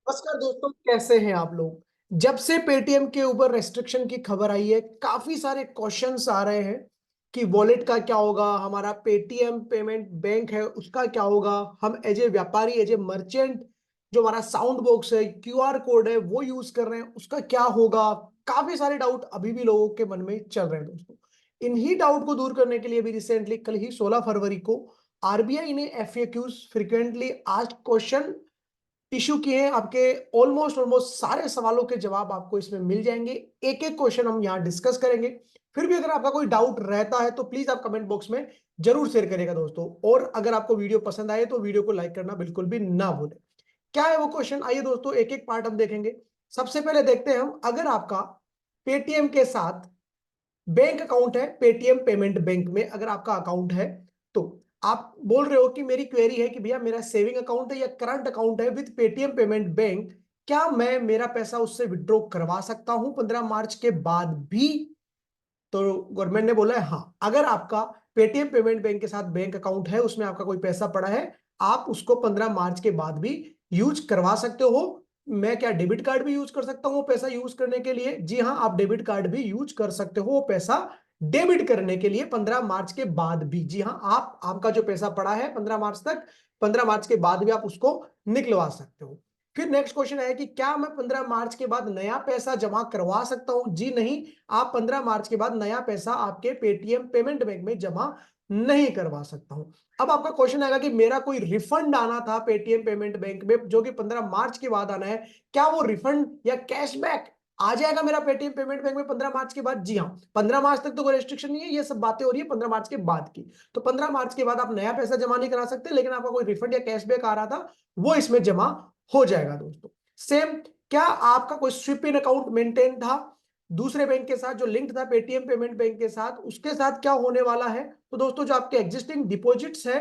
नमस्कार दोस्तों, कैसे हैं आप लोग। जब से पेटीएम के ऊपर रेस्ट्रिक्शन की खबर आई है, काफी सारे क्वेश्चंस आ रहे हैं कि वॉलेट का क्या होगा, हमारा पेटीएम पेमेंट बैंक है उसका क्या होगा, हम एज ए व्यापारी एज ए मर्चेंट जो हमारा साउंड बॉक्स है, क्यूआर कोड है वो यूज कर रहे हैं उसका क्या होगा। काफी सारे डाउट अभी भी लोगों के मन में चल रहे हैं दोस्तों। इन्हीं डाउट को दूर करने के लिए भी रिसेंटली कल ही 16 फरवरी को आरबीआई ने FAQs frequently asked question issue किए हैं। आपके ऑलमोस्ट ऑलमोस्ट सारे सवालों के जवाब आपको इसमें मिल जाएंगे। एक एक क्वेश्चन हम यहाँ डिस्कस करेंगे। फिर भी अगर आपका कोई डाउट रहता है तो प्लीज आप कमेंट बॉक्स में जरूर शेयर करिएगा दोस्तों। और अगर आपको वीडियो पसंद आए तो वीडियो को लाइक करना बिल्कुल भी ना भूलें। क्या है वो क्वेश्चन, आइए दोस्तों एक एक पार्ट हम देखेंगे। सबसे पहले देखते हैं हम, अगर आपका पेटीएम के साथ बैंक अकाउंट है, पेटीएम पेमेंट बैंक में अगर आपका अकाउंट है, तो आप बोल रहे हो कि मेरी क्वेरी है कि भैया मेरा सेविंग अकाउंट है या करंट अकाउंट है विद पेटीएम पेमेंट बैंक, क्या मैं मेरा पैसा उससे विड्रॉ करवा सकता हूं 15 मार्च के बाद भी। तो गवर्नमेंट ने बोला है हाँ, अगर आपका पेटीएम पेमेंट बैंक के साथ बैंक अकाउंट है, उसमें आपका कोई पैसा पड़ा है, आप उसको 15 मार्च के बाद भी यूज करवा सकते हो। मैं क्या डेबिट कार्ड भी यूज कर सकता हूँ वो पैसा यूज करने के लिए? जी हाँ, आप डेबिट कार्ड भी यूज कर सकते हो वो पैसा डेबिट करने के लिए 15 मार्च के बाद भी। जी हाँ, आप आपका जो पैसा पड़ा है 15 मार्च तक, 15 मार्च के बाद भी आप उसको निकलवा सकते हो। फिर नेक्स्ट क्वेश्चन है कि क्या मैं 15 मार्च के बाद नया पैसा जमा करवा सकता हूं? जी नहीं, आप 15 मार्च के बाद नया पैसा आपके पेटीएम पेमेंट बैंक में जमा नहीं करवा सकता हूं। अब आपका क्वेश्चन आएगा कि मेरा कोई रिफंड आना था पेटीएम पेमेंट बैंक में जो कि 15 मार्च के बाद आना है, क्या वो रिफंड या कैशबैक आ जाएगा मेरा पेटीएम पेमेंट बैंक में 15 मार्च के बाद? जी हाँ, 15 मार्च तक तो कोई रेस्ट्रिक्शन नहीं है, ये सब बातें हो रही है 15 मार्च के बाद की। तो 15 मार्च के बाद आप नया पैसा जमा नहीं करा सकते, लेकिन आपका कोई रिफंड या कैशबैक आ रहा था वो इसमें जमा हो जाएगा दोस्तों। सेम, क्या आपका कोई स्विप इन अकाउंट मेंटेन था दूसरे बैंक के साथ जो लिंक्ड था पेटीएम पेमेंट बैंक के साथ, उसके साथ क्या होने वाला है? तो दोस्तों जो आपके एग्जिस्टिंग डिपॉजिट्स है,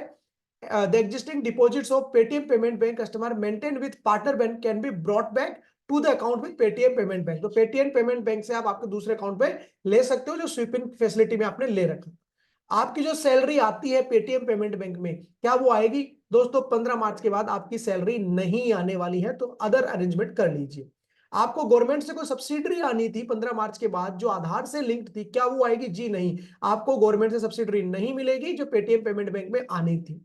the existing deposits of Paytm Payment Bank customer maintained with partner bank can be brought back to the account with Paytm Payment Bank। तो Paytm Payment Bank से आप आपके दूसरे अकाउंट पे ले सकते हो जो स्वीपिंग फैसिलिटी में आपने ले रखा। आपकी जो सैलरी आती है पेटीएम पेमेंट बैंक में, क्या वो आएगी? दोस्तों 15 मार्च के बाद आपकी सैलरी नहीं आने वाली है, तो अदर अरेंजमेंट कर लीजिए। आपको गवर्नमेंट से कोई सब्सिडी आनी थी 15 मार्च के बाद जो आधार से लिंक्ड थी, क्या वो आएगी? जी नहीं, आपको गवर्नमेंट से सब्सिडी नहीं मिलेगी जो पेटीएम पेमेंट बैंक में आनी थी।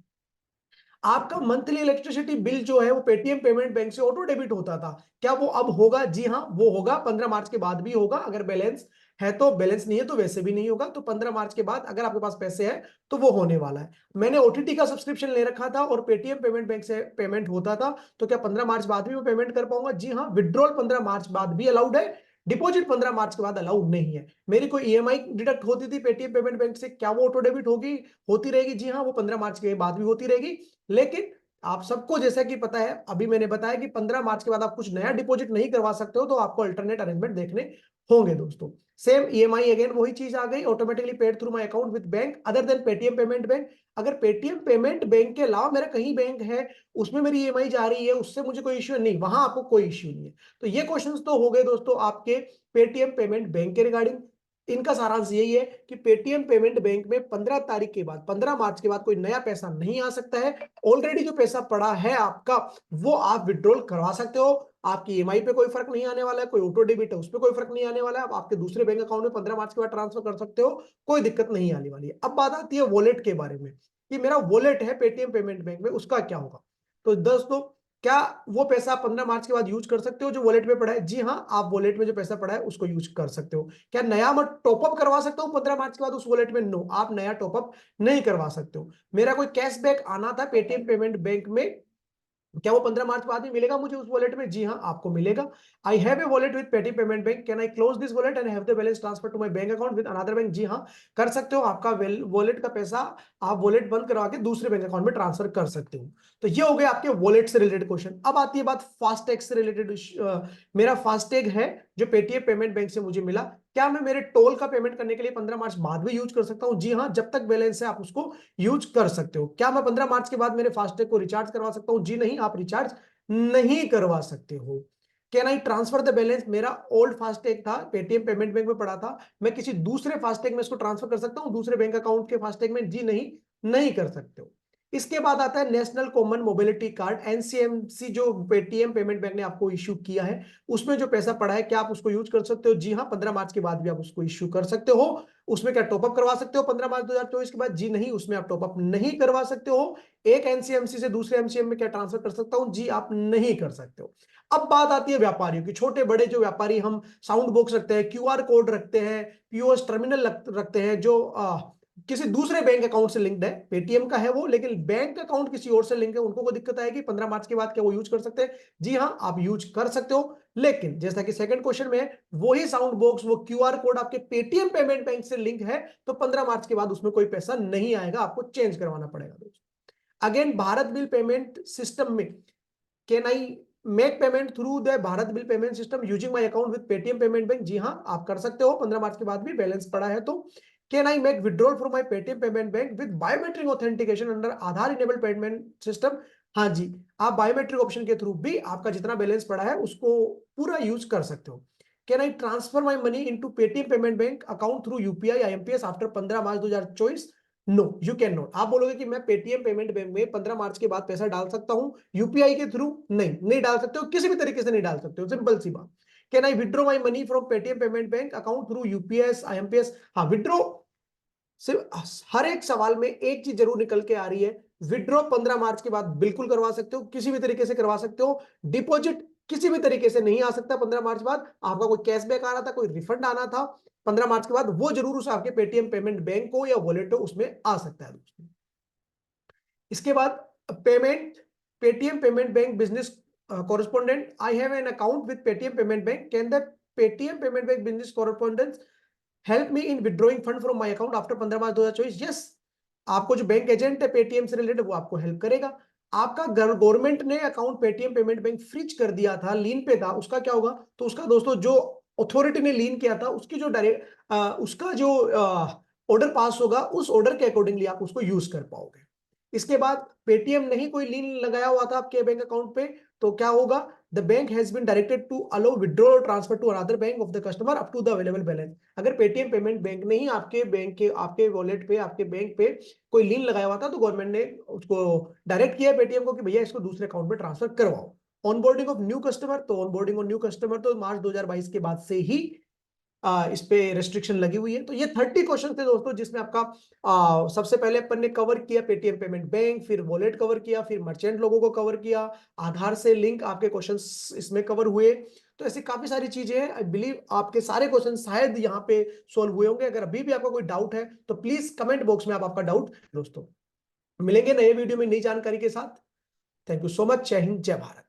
आपका मंथली इलेक्ट्रिसिटी बिल जो है वो पेटीएम पेमेंट बैंक से ऑटो डेबिट होता था, क्या वो अब होगा? जी हाँ, वो होगा 15 मार्च के बाद भी होगा। अगर बैलेंस है तो, बैलेंस नहीं है तो वैसे भी नहीं होगा। तो 15 मार्च के बाद अगर आपके पास पैसे हैं तो वो होने वाला है। मैंने ओटीटी का सब्सक्रिप्शन ले रखा था और पेटीएम पेमेंट बैंक से पेमेंट होता था, तो क्या 15 मार्च बाद भी मैं पेमेंट कर पाऊंगा? जी हाँ, विड्रॉल 15 मार्च बाद भी अलाउड है, डिपॉजिट 15 मार्च के बाद अलाउड नहीं है। मेरी कोई ईएमआई डिडक्ट होती थी पेटीएम पेमेंट बैंक से, क्या वो ऑटो डेबिट होगी? होती रहेगी। जी हाँ, वो 15 मार्च के बाद भी होती रहेगी। लेकिन आप सबको जैसा कि पता है, अभी मैंने बताया कि 15 मार्च के बाद आप कुछ नया डिपॉजिट नहीं करवा सकते हो, तो आपको अल्टरनेट अरेंजमेंट देखने होंगे दोस्तों। सेम ईएमआई, अगेन वही चीज आ गई, automatically paid through my account with bank other than Paytm payment bank. अगर पेटीएम पेमेंट बैंक के अलावा मेरा कहीं बैंक है, उसमें मेरी ईएमआई जा रही है, उससे मुझे कोई इश्यू नहीं, वहां आपको कोई इश्यू नहीं है। तो ये क्वेश्चंस तो हो गए दोस्तों आपके पेटीएम पेमेंट बैंक के रिगार्डिंग। इनका सारांश यही है कि पेटीएम पेमेंट बैंक में 15 तारीख के बाद, 15 मार्च के बाद कोई नया पैसा नहीं आ सकता है। ऑलरेडी जो पैसा पड़ा है आपका वो आप विड्रॉल करवा सकते हो। आपकी ईएमआई पे कोई फर्क नहीं आने वाला है, कोई ऑटो डेबिट है उस पर कोई फर्क नहीं आने वाला है, आप आपके दूसरे बैंक अकाउंट में 15 मार्च के बाद ट्रांसफर कर सकते हो, कोई दिक्कत नहीं आने वाली है। अब बात आती है वॉलेट के बारे में कि मेरा वॉलेट है पेटीएम पेमेंट बैंक में, उसका क्या होगा? तो दोस्तों, क्या वो पैसा आप 15 मार्च के बाद यूज कर सकते हो जो वॉलेट में पड़ा है? जी हाँ, आप वॉलेट में जो पैसा पड़ा है उसको यूज कर सकते हो। क्या नया मत टॉपअप करवा सकते हो 15 मार्च के बाद उस वॉलेट में? नो, आप नया टॉपअप नहीं करवा सकते हो। मेरा कोई कैशबैक आना था पेटीएम पेमेंट बैंक में, क्या वो 15 मार्च बाद में मिलेगा मुझे उस वॉलेट में? जी हाँ, आपको मिलेगा। I have a wallet with Paytm payment bank, can I close this wallet and have the balance transfer to my bank account with another bank? जी हाँ, कर सकते हो। आपका वॉलेट का पैसा आप वॉलेट बंद करवा के दूसरे बैंक अकाउंट में ट्रांसफर कर सकते हो। तो ये हो गए आपके वॉलेट से रिलेटेड क्वेश्चन। अब आती है बात फास्टैग से रिलेटेड। मेरा फास्टैग है जो पेटीएम पेमेंट बैंक से मुझे मिला, क्या मैं मेरे टोल का पेमेंट करने के लिए 15 मार्च बाद भी यूज कर सकता हूं? जी हाँ, जब तक बैलेंस है आप उसको यूज कर सकते हो। क्या मैं 15 मार्च के बाद मेरे फास्टैग को रिचार्ज करवा सकता हूं? जी नहीं, आप रिचार्ज नहीं करवा सकते हो। Can I transfer the balance? मेरा ओल्ड फास्टैग था, पेटीएम पेमेंट बैंक में पड़ा था, मैं किसी दूसरे फास्टैग में इसको ट्रांसफर कर सकता हूं दूसरे बैंक अकाउंट के फास्टैग में? जी नहीं, नहीं कर सकते हो। इसके बाद आता है national common mobility card, NCMC, जो पेटीएम पेमेंट बैंक ने आपको इश्यू किया है, उसमें जो पैसा पड़ा है क्या आप उसको यूज कर सकते हो? जी हाँ, 15 मार्च के बाद भी आप उसको इश्यू कर सकते हो। उसमें क्या टॉपअप करवा सकते हो 15 मार्च 2024 के बाद? जी नहीं, उसमें आप टॉपअप नहीं करवा सकते हो। एक एनसीएमसी से दूसरे एमसीएम में क्या ट्रांसफर कर सकता हूं? जी आप नहीं कर सकते हो। अब बात आती है व्यापारियों की, छोटे बड़े जो व्यापारी, हम साउंड बॉक्स रखते हैं, क्यूआर कोड रखते हैं, पीओएस टर्मिनल रखते हैं, जो किसी दूसरे बैंक अकाउंट से लिंक्ड है, पेटीएम का है वो, लेकिन बैंक अकाउंट किसी और से लिंक है, उनको कोई दिक्कत आएगी 15 मार्च के बाद? क्या वो यूज कर सकते हैं? जी हाँ, आप यूज कर सकते हो। लेकिन जैसा कि सेकंड क्वेश्चन में वही साउंड बॉक्स, वो क्यूआर कोड आपके पेटीएम पेमेंट बैंक से लिंक है, तो 15 मार्च के बाद उसमें कोई पैसा नहीं आएगा, आपको चेंज करवाना पड़ेगा दोस्तों। Again, Bharat bill payment system में can I make payment through the Bharat bill payment system using my account with Paytm payment bank? जी हाँ, आप कर सकते हो, 15 मार्च के बाद भी बैलेंस पड़ा है तो। Can I make withdrawal from my Paytm payment bank with biometric authentication under Aadhaar enabled payment system? हाँ जी, आप बायोमेट्रिक ऑप्शन के थ्रू भी आपका जितना बैलेंस पड़ा है उसको पूरा यूज कर सकते हो। Can I transfer my money into Paytm payment bank account through UPI IMPS after 15 March 2024? No, you can not. आप बोलोगे कि मैं पेटीएम पेमेंट बैंक में 15 मार्च के बाद पैसा डाल सकता हूं यूपीआई के थ्रू? नहीं, नहीं डाल सकते हो, किसी भी तरीके से नहीं डाल सकते हो, सिंपल सी बात। Can I withdraw my money from Paytm payment bank account through UPS IMPS? हाँ, विड्रॉ, सिर्फ हर एक सवाल में एक चीज जरूर निकल के आ रही है, विड्रॉ 15 मार्च के बाद बिल्कुल करवा सकते हो, किसी भी तरीके से करवा सकते हो। डिपॉजिट किसी भी तरीके से नहीं आ सकता 15 मार्च बाद। आपका कोई कैशबैक आ रहा था, कोई रिफंड आना था 15 मार्च के बाद, वो जरूर उस आपके पेटीएम पेमेंट बैंक को या वॉलेट हो उसमें आ सकता है दोस्तों। इसके बाद payment, Paytm payment bank business correspondent, I have an account with Paytm payment bank, can the Paytm payment bank business correspondent help me in withdrawing fund from my account after 15 March 2024? Yes, आपको जो bank agent है Paytm से related वो आपको help करेगा। आपका government ने account Paytm payment bank freeze कर दिया था, लीन पे था, उसका क्या होगा? तो उसका दोस्तों जो अथॉरिटी ने लीन किया था उसकी जो डायरेक्ट उसका जो ऑर्डर पास होगा, उस ऑर्डर के अकॉर्डिंगली आप उसको यूज कर पाओगे। इसके बाद पेटीएम नहीं कोई लीन लगाया हुआ था आपके बैंक अकाउंट पे, तो क्या होगा? The bank has been directed to allow withdrawal और transfer to another bank of the customer up to the available balance. अगर पेटीएम पेमेंट बैंक नहीं आपके बैंक के, आपके वॉलेट पे, आपके बैंक पे कोई लीन लगाया हुआ था, तो गवर्नमेंट ने उसको डायरेक्ट किया पेटीएम को कि भैया इसको दूसरे अकाउंट में ट्रांसफर करवाओ। ऑनबोर्डिंग ऑफ न्यू कस्टमर, तो ऑनबोर्डिंग ऑफ न्यू कस्टमर तो मार्च 2022 के बाद से ही इस पे रेस्ट्रिक्शन लगी हुई है। तो ये 30 क्वेश्चन थे दोस्तों, जिसमें आपका सबसे पहले अपन ने कवर किया पेटीएम पेमेंट बैंक, फिर वॉलेट कवर किया, फिर मर्चेंट लोगों को कवर किया, आधार से लिंक आपके क्वेश्चंस इसमें कवर हुए। तो ऐसी काफी सारी चीजें हैं। आई बिलीव आपके सारे क्वेश्चन शायद यहाँ पे सोल्व हुए होंगे। अगर अभी भी आपका कोई डाउट है तो प्लीज कमेंट बॉक्स में आप आपका डाउट दोस्तों। मिलेंगे नए वीडियो में नई जानकारी के साथ। Thank you so much. जय हिंद, जय भारत।